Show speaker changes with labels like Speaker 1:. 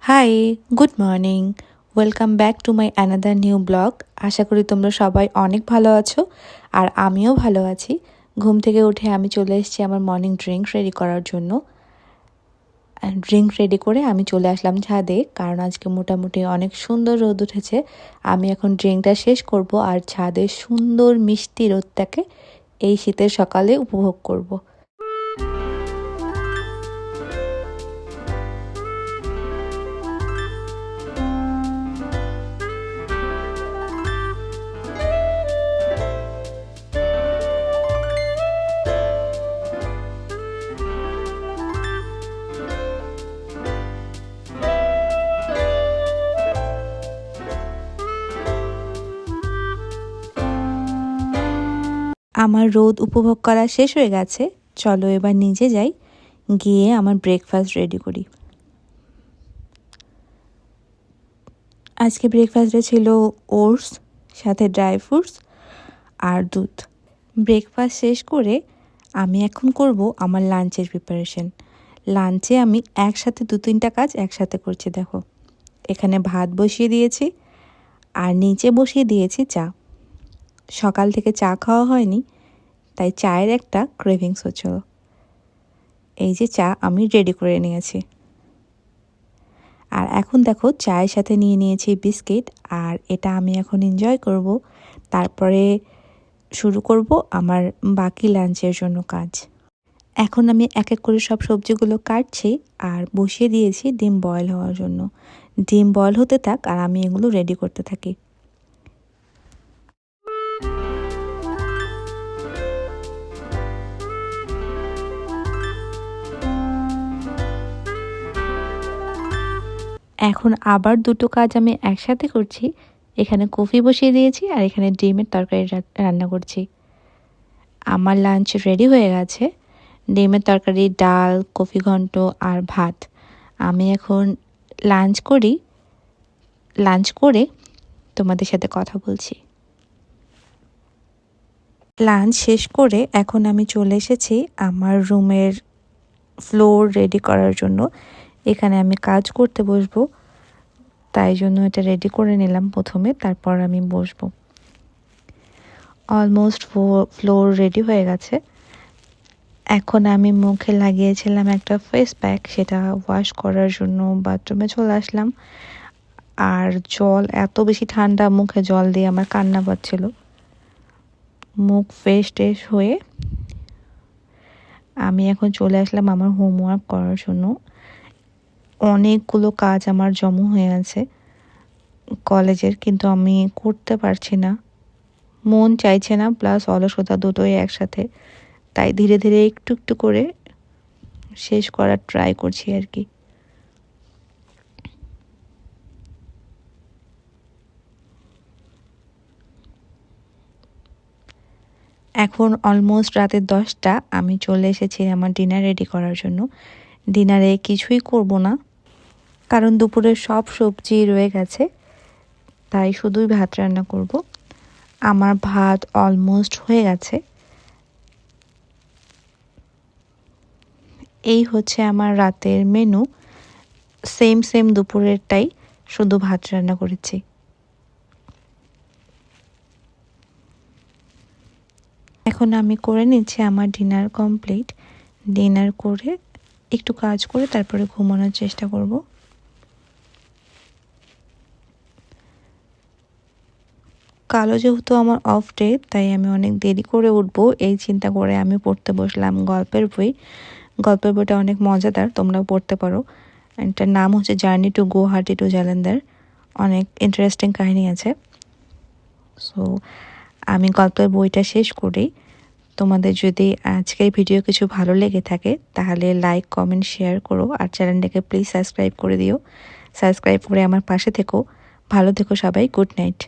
Speaker 1: High, good morning. Welcome back to my another new blog. আশা করি তোমরা সবাই অনেক ভালো আছো আর আমিও ভালো আছি। ঘুম থেকে উঠে আমি চলে এসেছি আমার মর্নিং ড্রিঙ্ক রেডি করার জন্য। ড্রিঙ্ক রেডি করে আমি চলে আসলাম ছাদে, কারণ আজকে মোটামুটি অনেক সুন্দর রোদ উঠেছে। আমি এখন ড্রিঙ্কটা শেষ করব আর ছাদে সুন্দর মিষ্টি রোদটাকে এই শীতের সকালে উপভোগ করব। আমার রোদ উপভোগ করা শেষ হয়ে গেছে। চলো এবার নিচে যাই, গিয়ে আমার ব্রেকফাস্ট রেডি করি। আজকে ব্রেকফাস্টে ছিল ওটস, সাথে ড্রাই ফ্রুটস আর দুধ। ব্রেকফাস্ট শেষ করে আমি এখন করব আমার লাঞ্চের প্রিপারেশন। লাঞ্চে আমি একসাথে 2-3টা কাজ একসাথে করছি। দেখো, এখানে ভাত বসিয়ে দিয়েছি আর নিচে বসিয়ে দিয়েছি চা। সকাল থেকে চা খাওয়া হয়নি, তাই চায়ের একটা ক্রেভিংস হচ্ছিল। এই যে চা আমি রেডি করে নিয়েছি। আর এখন দেখো, চায়ের সাথে নিয়ে নিয়েছি বিস্কিট, আর এটা আমি এখন এনজয় করব। তারপরে শুরু করব আমার বাকি লাঞ্চের জন্য কাজ। এখন আমি এক এক করে সব সবজিগুলো কাটছি আর বসিয়ে দিয়েছি ডিম বয়েল হওয়ার জন্য। ডিম বয়েল হতে থাক আর আমি এগুলো রেডি করতে থাকি। এখন আবার দুটো কাজ আমি একসাথে করছি। এখানে কফি বসিয়ে দিয়েছি আর এখানে ডিমের তরকারি রান্না করছি। আমার লাঞ্চ রেডি হয়ে গেছে। ডিমের তরকারি, ডাল, কফি ঘন্ট আর ভাত। আমি এখন লাঞ্চ করে তোমাদের সাথে কথা বলছি। লাঞ্চ শেষ করে এখন আমি চলে এসেছি আমার রুমের ফ্লোর রেডি করার জন্য। এখানে আমি কাজ করতে বসবো, তাই জন্য এটা রেডি করে নিলাম প্রথমে, তারপর আমি বসবো। অলমোস্ট ফ্লোর রেডি হয়ে গেছে। এখন আমি মুখে লাগিয়েছিলাম একটা ফেস প্যাক, সেটা ওয়াশ করার জন্য বাথরুমে চলে আসলাম। আর জল এত বেশি ঠান্ডা, মুখে জল দিয়ে আমার কান্না পাচ্ছিল। মুখ ফ্রেশ হয়ে আমি এখন চলে আসলাম আমার হোমওয়ার্ক করার জন্য। অনেকগুলো কাজ আমার জমা হয়ে আছে কলেজের, কিন্তু আমি করতে পারছি না, মন চাইছে না, প্লাস অলসতা দুটোই একসাথে। তাই ধীরে ধীরে একটু একটু করে শেষ করার ট্রাই করছি আর কি। এখন অলমোস্ট রাতের 10টা। আমি চলে এসেছি আমার ডিনার রেডি করার জন্য। ডিনারে কিছুই করব না, কারণ দুপুরের সব সবজি রয়ে গেছে, তাই শুধুই ভাত রান্না করব। আমার ভাত অলমোস্ট হয়ে গেছে। এই হচ্ছে আমার রাতের মেনু। সেম দুপুরেরটাই, শুধু ভাত রান্না করেছি। এখন আমি করে নিচ্ছি আমার ডিনার কমপ্লিট। ডিনার করে একটু কাজ করে তারপরে ঘুমানোর চেষ্টা করব। কালো যেহেতু আমার অফ ডে, তাই আমি অনেক দেরি করে উঠবো এই চিন্তা করে আমি পড়তে বসলাম গল্পের বই। গল্পের বইটা অনেক মজাদার, তোমরাও পড়তে পারো। এটার নাম হচ্ছে journey to Guwahati to Jalandhar. অনেক ইন্টারেস্টিং কাহিনী আছে। সো আমি গল্পের বইটা শেষ করি। তোমাদের যদি আজকের ভিডিও কিছু ভালো লেগে থাকে তাহলে লাইক, কমেন্ট, শেয়ার করো আর চ্যানেলটাকে প্লিজ সাবস্ক্রাইব করে দিও। সাবস্ক্রাইব করে আমার পাশে থেকো। ভালো থেকো সবাই। Good night.